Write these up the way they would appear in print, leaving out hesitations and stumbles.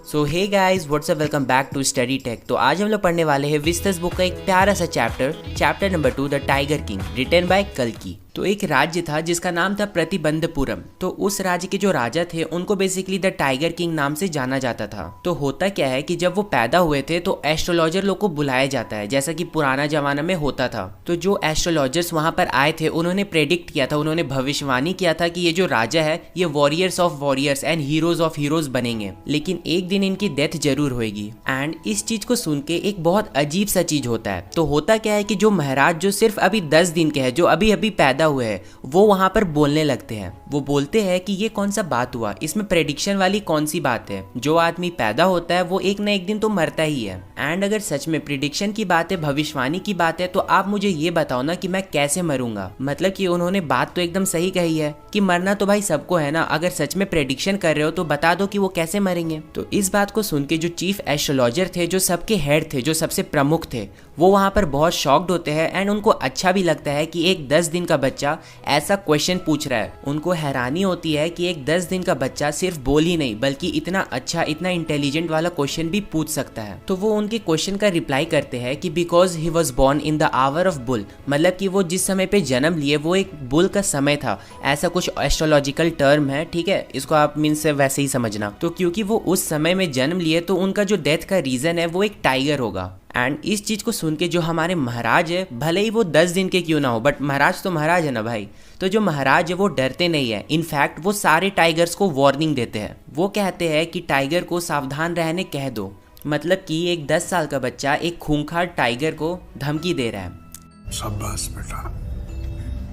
So hey guys what's up, welcome back to study tech. तो आज हम लोग पढ़ने वाले हैं विस्तस बुक का एक प्यारा सा chapter number 2 the tiger king, written by कल्की। तो एक राज्य था जिसका नाम था प्रतिबंधपुरम। तो उस राज्य के जो राजा थे उनको बेसिकली द टाइगर किंग नाम से जाना जाता था। तो होता क्या है कि जब वो पैदा हुए थे तो एस्ट्रोलॉजर लोग को बुलाया जाता है, जैसा कि पुराना जमाना में होता था। तो जो एस्ट्रोलॉजर्स वहां पर आए थे उन्होंने प्रेडिक्ट किया था, उन्होंने भविष्यवाणी किया था कि ये जो राजा है ये warriors of warriors and heroes of heroes बनेंगे, लेकिन एक दिन इनकी डेथ जरूर होगी। एंड इस चीज को सुन के एक बहुत अजीब सा चीज होता है। तो होता क्या है कि जो महाराज जो सिर्फ अभी 10 दिन के हैं, जो अभी अभी पैदा हुए हैं, वो वहां पर बोलने लगते हैं। वो बोलते हैं कि ये कौन सा बात हुआ, इसमें प्रेडिक्शन वाली कौन सी बात है। जो आदमी पैदा होता है वो एक ना एक दिन तो मरता ही है। एंड अगर सच में प्रिडिक्शन की बात है, भविष्यवाणी की बात है, तो आप मुझे ये बताओ ना कि मैं कैसे मरूंगा। मतलब कि उन्होंने बात तो एकदम सही कही है कि मरना तो भाई सबको है ना। अगर सच में प्रेडिक्शन कर रहे हो तो बता दो कि वो कैसे मरेंगे। तो इस बात को सुन के जो चीफ एस्ट्रोलॉजर थे, जो सबके हेड थे, जो सबसे प्रमुख थे, वो वहां पर बहुत शॉक्ड होते हैं। एंड उनको अच्छा भी लगता है कि एक 10 दिन का बच्चा ऐसा क्वेश्चन पूछ रहा है। उनको हैरानी होती है कि एक 10 दिन का बच्चा सिर्फ बोल ही नहीं बल्कि इतना अच्छा, इतना इंटेलिजेंट वाला क्वेश्चन भी पूछ सकता है। तो वो उनके क्वेश्चन का रिप्लाई करते हैं कि because he was born in the hour of bull, मतलब कि वो जिस समय पे जन्म लिए वो एक बुल का समय था। ऐसा कुछ एस्ट्रोलॉजिकल टर्म है, ठीक है, इसको आप मीन से वैसे ही समझना। तो क्योंकि वो उस समय में जन्म लिए तो उनका जो डेथ का रीजन है वो एक टाइगर होगा। एंड इस चीज को सुन के जो हमारे महाराज है, भले ही वो 10 दिन के क्यों ना हो, बट महाराज तो महाराज है ना भाई। तो जो महाराज है वो डरते नहीं है। इनफैक्ट वो सारे टाइगर्स को वार्निंग देते हैं। वो कहते हैं कि टाइगर को सावधान रहने कह दो। मतलब कि एक 10 साल का बच्चा एक खूंखार टाइगर को धमकी दे रहा है। शाबाश बेटा,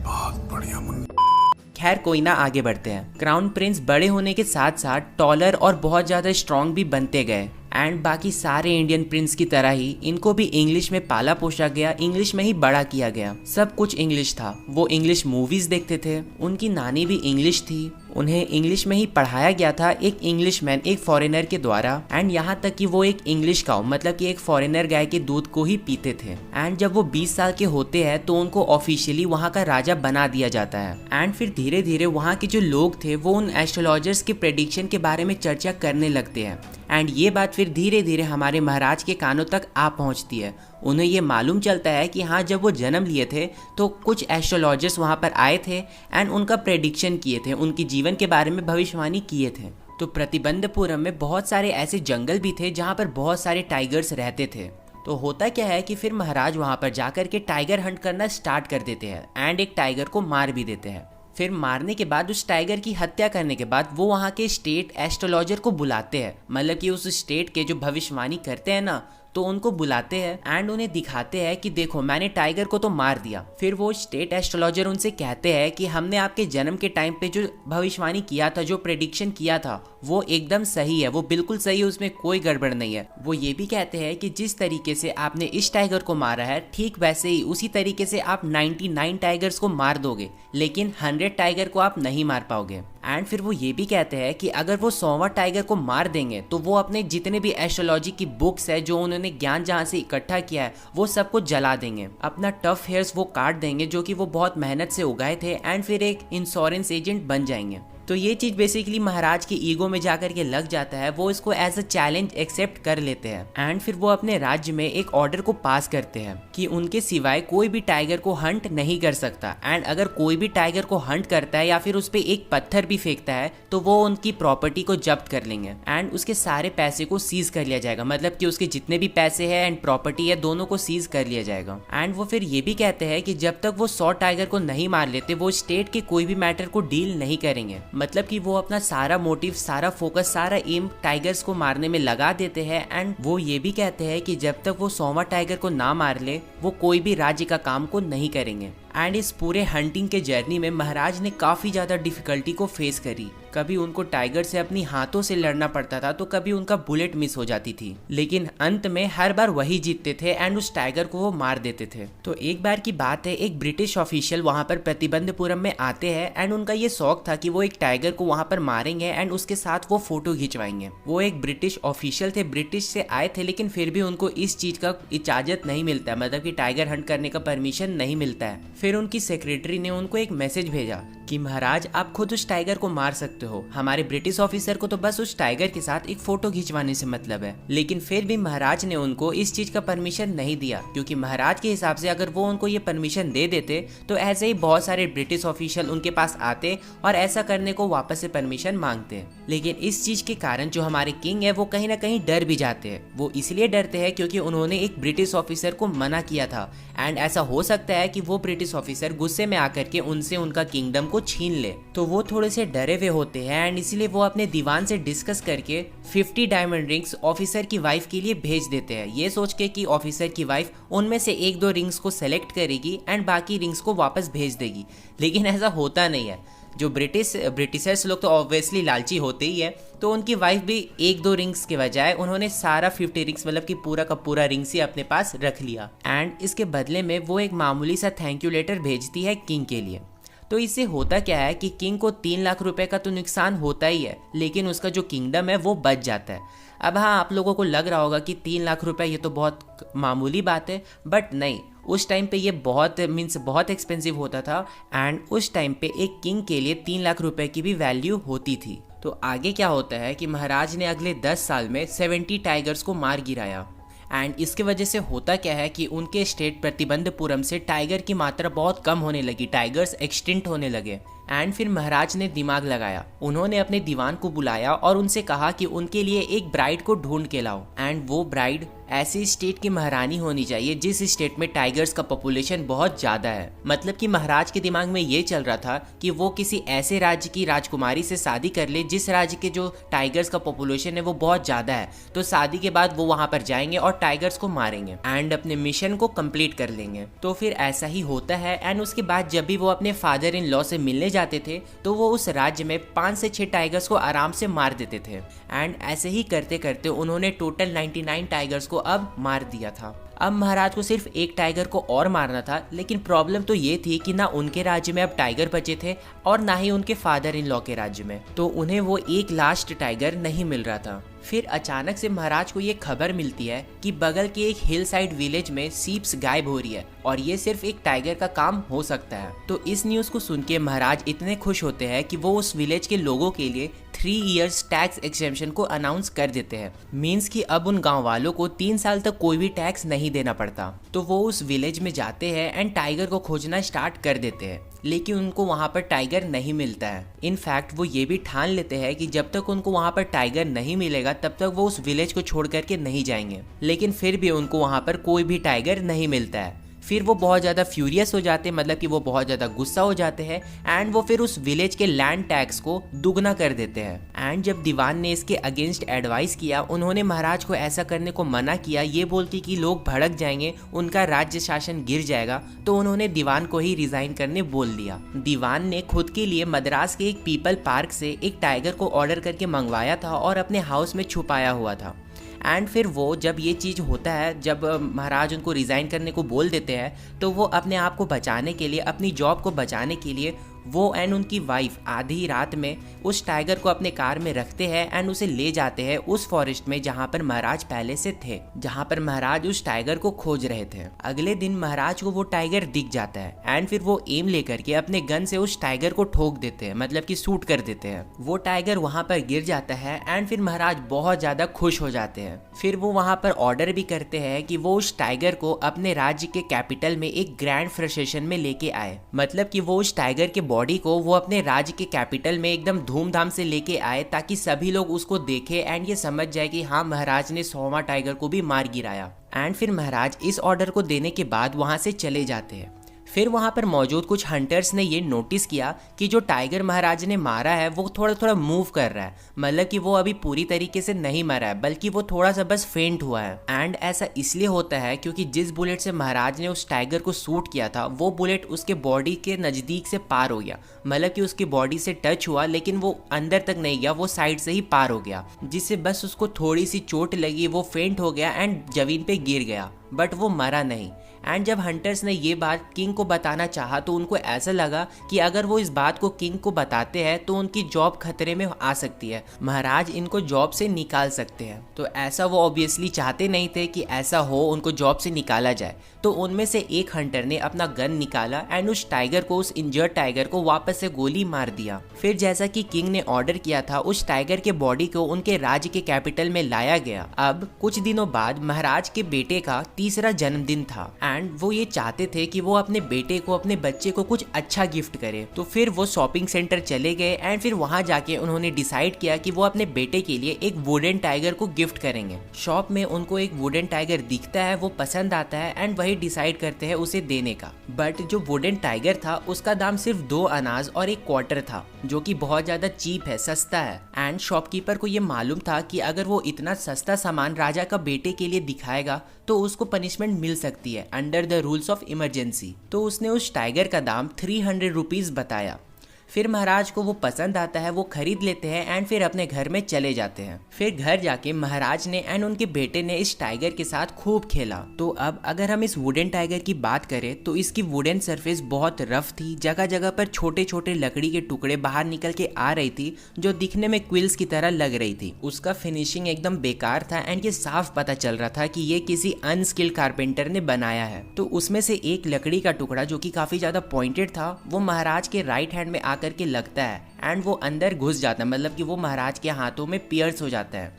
बहुत बढ़िया मुन्ना। खैर कोई ना, आगे बढ़ते हैं। क्राउन प्रिंस बड़े होने के साथ साथ टॉलर और बहुत ज़्यादा स्ट्रॉन्ग भी बनते गए। एंड बाकी सारे इंडियन प्रिंस की तरह ही इनको भी इंग्लिश में पाला पोसा गया, इंग्लिश में ही बड़ा किया गया। सब कुछ इंग्लिश था। वो इंग्लिश मूवीज देखते थे, उनकी नानी भी इंग्लिश थी, उन्हें इंग्लिश में ही पढ़ाया गया था एक इंग्लिशमैन, एक फॉरेनर के द्वारा। एंड यहाँ तक कि वो एक इंग्लिश काउ, मतलब कि एक फॉरेनर गाय के दूध को ही पीते थे। एंड जब वो 20 साल के होते हैं तो उनको ऑफिशियली वहाँ का राजा बना दिया जाता है। एंड फिर धीरे धीरे वहाँ के जो लोग थे वो उन एस्ट्रोलॉजर्स के प्रेडिक्शन के बारे में चर्चा करने लगते हैं। एंड ये बात फिर धीरे धीरे हमारे महाराज के कानों तक आ पहुंचती है। उन्हें ये मालूम चलता है कि हाँ, जब वो जन्म लिए थे तो कुछ एस्ट्रोलॉजर्स वहाँ पर आए थे एंड उनका प्रेडिक्शन किए थे, उनके जीवन के बारे में भविष्यवाणी किए थे। तो प्रतिबंधपुरम में बहुत सारे ऐसे जंगल भी थे जहाँ पर बहुत सारे टाइगर्स रहते थे। तो होता क्या है कि फिर महाराज वहाँ पर जाकर के टाइगर हंट करना स्टार्ट कर देते हैं एंड एक टाइगर को मार भी देते हैं। फिर मारने के बाद, उस टाइगर की हत्या करने के बाद, वो वहाँ के स्टेट एस्ट्रोलॉजर को बुलाते हैं। मतलब कि उस स्टेट के जो भविष्यवाणी करते हैं ना, तो उनको बुलाते हैं एंड उन्हें दिखाते हैं कि देखो मैंने टाइगर को तो मार दिया। फिर वो स्टेट एस्ट्रोलॉजर उनसे कहते हैं कि हमने आपके जन्म के टाइम पे जो भविष्यवाणी किया था, जो प्रेडिक्शन किया था, वो एकदम सही है, वो बिल्कुल सही है, उसमें कोई गड़बड़ नहीं है। वो ये भी कहते हैं कि जिस तरीके से आपने इस टाइगर को मारा है, ठीक वैसे ही उसी तरीके से आप 99 टाइगर्स को मार दोगे, लेकिन 100 टाइगर को आप नहीं मार पाओगे। एंड फिर वो ये भी कहते हैं कि अगर वो 100वां टाइगर को मार देंगे तो वो अपने जितने भी एस्ट्रोलॉजी की बुक्स है, जो उन्होंने ज्ञान जहाँ से इकट्ठा किया है, वो सब कुछ जला देंगे। अपना टफ हेयर्स वो काट देंगे जो कि वो बहुत मेहनत से उगाए थे, एंड फिर एक इंश्योरेंस एजेंट बन जाएंगे। तो ये चीज बेसिकली महाराज की ईगो में जाकर के लग जाता है। वो इसको एज अ चैलेंज एक्सेप्ट कर लेते हैं एंड फिर वो अपने राज्य में एक ऑर्डर को पास करते हैं कि उनके सिवाय कोई भी टाइगर को हंट नहीं कर सकता। एंड अगर कोई भी टाइगर को हंट करता है या फिर उस पर एक पत्थर भी फेंकता है तो वो उनकी प्रॉपर्टी को जब्त कर लेंगे एंड उसके सारे पैसे को सीज कर लिया जाएगा। मतलब कि उसके जितने भी पैसे है एंड प्रॉपर्टी है, दोनों को सीज कर लिया जाएगा। एंड वो फिर ये भी कहते हैं कि जब तक वो 100 टाइगर को नहीं मार लेते, वो स्टेट के कोई भी मैटर को डील नहीं करेंगे। मतलब कि वो अपना सारा मोटिव, सारा फोकस, सारा एम टाइगर्स को मारने में लगा देते हैं। एंड वो ये भी कहते हैं कि जब तक वो 100वां टाइगर को ना मार ले, वो कोई भी राज्य का काम को नहीं करेंगे। एंड इस पूरे हंटिंग के जर्नी में महाराज ने काफ़ी ज़्यादा डिफिकल्टी को फेस करी। कभी उनको टाइगर से अपनी हाथों से लड़ना पड़ता था, तो कभी उनका बुलेट मिस हो जाती थी, लेकिन अंत में हर बार वही जीतते थे एंड उस टाइगर को वो मार देते थे। तो एक बार की बात है, एक ब्रिटिश ऑफिशियल वहाँ पर प्रतिबंधपुरम में आते हैं एंड उनका ये शौक था कि वो एक टाइगर को वहाँ पर मारेंगे एंड उसके साथ वो फोटो खिंचवाएंगे। वो एक ब्रिटिश ऑफिशियल थे, ब्रिटिश से आए थे, लेकिन फिर भी उनको इस चीज का इजाजत नहीं मिलता है, मतलब कि टाइगर हंट करने का परमिशन नहीं मिलता है। फिर उनकी सेक्रेटरी ने उनको एक मैसेज भेजा कि महाराज आप खुद उस टाइगर को मार सकते हो, हमारे ब्रिटिश ऑफिसर को तो बस उस टाइगर के साथ एक फोटो खिंचवाने से मतलब है। लेकिन फिर भी महाराज ने उनको इस चीज का परमिशन नहीं दिया, क्योंकि महाराज के हिसाब से अगर वो उनको ये परमिशन दे देते तो ऐसे ही बहुत सारे ब्रिटिश ऑफिशियल उनके पास आते और ऐसा करने को वापस से परमिशन मांगते। लेकिन इस चीज के कारण जो हमारे किंग है वो कहीं ना कहीं डर भी जाते हैं। वो इसलिए डरते हैं क्योंकि उन्होंने एक ब्रिटिश ऑफिसर को मना किया था, एंड ऐसा हो सकता है कि वो ब्रिटिश ऑफिसर गुस्से में आकर के उनसे उनका किंगडम को छीन ले। तो वो थोड़े से डरे हुए होते हैं एंड इसीलिए वो अपने दीवान से डिस्कस करके 50 डायमंड रिंग्स ऑफिसर की वाइफ के लिए भेज देते हैं, ये सोच के कि ऑफिसर की वाइफ उनमें से 1-2 रिंग्स को सेलेक्ट करेगी एंड बाकी रिंग्स को वापस भेज देगी। लेकिन ऐसा होता नहीं है। जो ब्रिटिशर्स लोग तो ऑब्वियसली लालची होते ही है, तो उनकी वाइफ भी 1-2 रिंग्स के बजाय उन्होंने सारा 50 रिंग्स मतलब कि पूरा का पूरा रिंग्स ही अपने पास रख लिया। एंड इसके बदले में वो एक मामूली सा थैंक यू लेटर भेजती है किंग के लिए। तो इससे होता क्या है कि किंग को 3 लाख रुपए का तो नुकसान होता ही है, लेकिन उसका जो किंगडम है वो बच जाता है। अब हाँ, आप लोगों को लग रहा होगा कि 3 लाख रुपए ये तो बहुत मामूली बात है, बट नहीं, उस टाइम पे ये बहुत एक्सपेंसिव होता था एंड उस टाइम पे एक किंग के लिए 3 लाख रुपए की भी वैल्यू होती थी। तो आगे क्या होता है कि महाराज ने अगले 10 साल में 70 टाइगर्स को मार गिराया। एंड इसके वजह से होता क्या है कि उनके स्टेट प्रतिबंधपुरम से टाइगर की मात्रा बहुत कम होने लगी, टाइगर्स एक्सटिंक्ट होने लगे। एंड फिर महाराज ने दिमाग लगाया, उन्होंने अपने दीवान को बुलाया और उनसे कहा कि उनके लिए एक ब्राइड को ढूंढ के लाओ। एंड वो ब्राइड ऐसी स्टेट की महारानी होनी चाहिए जिस स्टेट में टाइगर्स का पॉपुलेशन बहुत ज्यादा है। मतलब कि महाराज के दिमाग में ये चल रहा था कि वो किसी ऐसे राज्य की राजकुमारी से शादी कर ले जिस राज्य के जो टाइगर्स का पॉपुलेशन है वो बहुत ज्यादा है। तो शादी के बाद वो वहां पर जाएंगे और टाइगर्स को मारेंगे एंड अपने मिशन को कंप्लीट कर लेंगे। तो फिर ऐसा ही होता है। एंड उसके बाद जब भी वो अपने फादर इन लॉ से मिलने जाते थे तो वो उस राज्य में 5 से 6 टाइगर्स को आराम से मार देते थे। एंड ऐसे ही करते करते उन्होंने टोटल 99 टाइगर्स को अब मार दिया था। अब महाराज को सिर्फ एक टाइगर को और मारना था, लेकिन प्रॉब्लम तो ये थी कि ना उनके राज्य में अब टाइगर बचे थे और ना ही उनके फादर इन लॉ के राज्य में, तो उन्हें वो एक लास्ट टाइगर नहीं मिल रहा था। फिर अचानक से महाराज को ये खबर मिलती है कि बगल के एक हिल साइड विलेज में सीप्स गायब हो रही है और ये सिर्फ एक टाइगर का काम हो सकता है। तो इस न्यूज को सुन के महाराज इतने खुश होते हैं कि वो उस विलेज के लोगों के लिए 3 इयर्स टैक्स एक्सेम्पशन को अनाउंस कर देते हैं। मीन्स कि अब उन गांव वालों को 3 साल तक कोई भी टैक्स नहीं देना पड़ता। तो वो उस विलेज में जाते हैं एंड टाइगर को खोजना स्टार्ट कर देते हैं, लेकिन उनको वहां पर टाइगर नहीं मिलता है। इनफैक्ट वो ये भी ठान लेते हैं कि जब तक उनको वहां पर टाइगर नहीं मिलेगा तब तक वो उस विलेज को छोड़ करके नहीं जाएंगे। लेकिन फिर भी उनको वहां पर कोई भी टाइगर नहीं मिलता है। फिर वो बहुत ज़्यादा फ्यूरियस हो जाते हैं, मतलब कि वो बहुत ज़्यादा गुस्सा हो जाते हैं एंड वो फिर उस विलेज के लैंड टैक्स को दुगना कर देते हैं। एंड जब दीवान ने इसके अगेंस्ट एडवाइस किया, उन्होंने महाराज को ऐसा करने को मना किया, ये बोल के कि लोग भड़क जाएंगे, उनका राज्य शासन गिर जाएगा। तो उन्होंने दीवान को ही रिजाइन करने बोल दिया। दीवान ने खुद के लिए मद्रास के एक पीपल पार्क से एक टाइगर को ऑर्डर करके मंगवाया था और अपने हाउस में छुपाया हुआ था। एंड फिर वो जब ये चीज़ होता है, जब महाराज उनको रिज़ाइन करने को बोल देते हैं, तो वो अपने आप को बचाने के लिए, अपनी जॉब को बचाने के लिए वो एंड उनकी वाइफ आधी रात में उस टाइगर को अपने कार में रखते हैं एंड उसे ले जाते हैं उस फॉरेस्ट में जहाँ पर महाराज पहले से थे, जहाँ पर महाराज उस टाइगर को खोज रहे थे। अगले दिन महाराज को वो टाइगर दिख जाता है एंड फिर वो एम लेकर के अपने गन से उस टाइगर को ठोक देते हैं, मतलब कि शूट कर देते हैं। वो टाइगर वहाँ पर गिर जाता है एंड फिर महाराज बहुत ज्यादा खुश हो जाते हैं। फिर वो वहाँ पर ऑर्डर भी करते हैं कि वो उस टाइगर को अपने राज्य के कैपिटल में एक ग्रैंड प्रोसेशन में लेके आए, मतलब कि वो उस टाइगर के बॉडी को वो अपने राज्य के कैपिटल में एकदम धूमधाम से लेके आए ताकि सभी लोग उसको देखें एंड ये समझ जाए कि हाँ, महाराज ने 100वां टाइगर को भी मार गिराया। एंड फिर महाराज इस ऑर्डर को देने के बाद वहां से चले जाते हैं। फिर वहां पर मौजूद कुछ हंटर्स ने ये नोटिस किया कि जो टाइगर महाराज ने मारा है वो थोड़ा थोड़ा मूव कर रहा है, मतलब कि वो अभी पूरी तरीके से नहीं मरा है, बल्कि वो थोड़ा सा बस फेंट हुआ है। एंड ऐसा इसलिए होता है क्योंकि जिस बुलेट से महाराज ने उस टाइगर को शूट किया था वो बुलेट उसके बॉडी के नज़दीक से पार हो गया, मतलब कि उसकी बॉडी से टच हुआ लेकिन वो अंदर तक नहीं गया, वो साइड से ही पार हो गया, जिससे बस उसको थोड़ी सी चोट लगी, वो फेंट हो गया एंड जमीन पे गिर गया। बट वो मरा नहीं। एंड जब हंटर्स ने ये बात किंग को बताना चाहा तो उनको ऐसा लगा कि अगर वो इस बात को किंग को बताते हैं तो उनकी जॉब खतरे में आ सकती है, महाराज इनको जॉब से निकाल सकते हैं। तो ऐसा वो ऑब्वियसली चाहते नहीं थे कि ऐसा हो, उनको जॉब से निकाला जाए। तो उनमें से एक हंटर ने अपना गन निकाला एंड उस टाइगर को, उस इंजर्ड टाइगर को वापस से गोली मार दिया। फिर जैसा कि किंग ने ऑर्डर किया था, उस टाइगर के बॉडी को उनके राज्य के कैपिटल में लाया गया। अब कुछ दिनों बाद महाराज के बेटे का तीसरा जन्मदिन था एंड वो ये चाहते थे कि वो अपने बेटे को, अपने बच्चे को कुछ अच्छा गिफ्ट करे। तो फिर वो शॉपिंग सेंटर चले गए एंड फिर वहां जाके उन्होंने डिसाइड किया कि वो अपने बेटे के लिए एक वुडन टाइगर को गिफ्ट करेंगे। शॉप में उनको एक वुडन टाइगर दिखता है, वो पसंद आता है एंड वही डिसाइड करते हैं उसे देने का। बट जो वुडन टाइगर था उसका दाम सिर्फ 2 अनाज और 1 क्वार्टर था, जो कि बहुत ज्यादा चीप है, सस्ता है। एंड शॉपकीपर को ये मालूम था कि अगर वो इतना सस्ता सामान राजा का बेटे के लिए दिखाएगा तो उसको पनिशमेंट मिल सकती है under the rules of emergency. तो उसने उस टाइगर का दाम 300 रुपीज बताया। फिर महाराज को वो पसंद आता है, वो खरीद लेते हैं एंड फिर अपने घर में चले जाते हैं। फिर घर जाके महाराज ने एंड उनके बेटे ने इस टाइगर के साथ खूब खेला। तो अब अगर हम इस वुडन टाइगर की बात करें तो इसकी वुडन सरफेस बहुत रफ थी, जगह जगह पर छोटे छोटे लकड़ी के टुकड़े बाहर निकल के आ रही थी जो दिखने में क्विल्स की तरह लग रही थी। उसका फिनिशिंग एकदम बेकार था एंड ये साफ पता चल रहा था कि ये किसी अनस्किल्ड कारपेंटर ने बनाया है। तो उसमें से एक लकड़ी का टुकड़ा जो कि काफी ज्यादा पॉइंटेड था, वो महाराज के राइट हैंड में आकर के लगता है एंड वो अंदर घुस जाता है, मतलब कि वो महाराज के हाथों में पियर्स हो जाता है।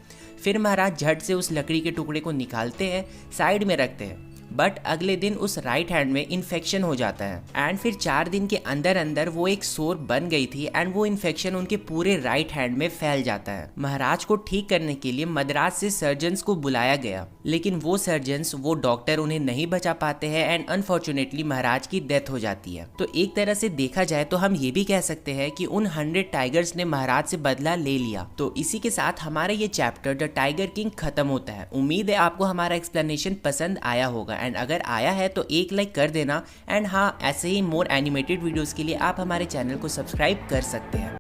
फिर महाराज झट से उस लकड़ी के टुकड़े को निकालते हैं, साइड में रखते हैं। बट अगले दिन उस राइट हैंड में इन्फेक्शन हो जाता है एंड फिर 4 दिन के अंदर अंदर वो एक सोर बन गई थी एंड वो इन्फेक्शन उनके पूरे राइट हैंड में फैल जाता है। महाराज को ठीक करने के लिए मद्रास से सर्जन्स को बुलाया गया, लेकिन वो सर्जन्स, वो डॉक्टर उन्हें नहीं बचा पाते हैं एंड अनफॉर्चुनेटली महाराज की डेथ हो जाती है। तो एक तरह से देखा जाए तो हम ये भी कह सकते हैं कि उन 100 टाइगर्स ने महाराज से बदला ले लिया। तो इसी के साथ हमारा ये चैप्टर द टाइगर किंग खत्म होता है। उम्मीद है आपको हमारा एक्सप्लेनेशन पसंद आया होगा एंड अगर आया है तो एक लाइक कर देना एंड हाँ, ऐसे ही मोर एनिमेटेड वीडियोस के लिए आप हमारे चैनल को सब्सक्राइब कर सकते हैं।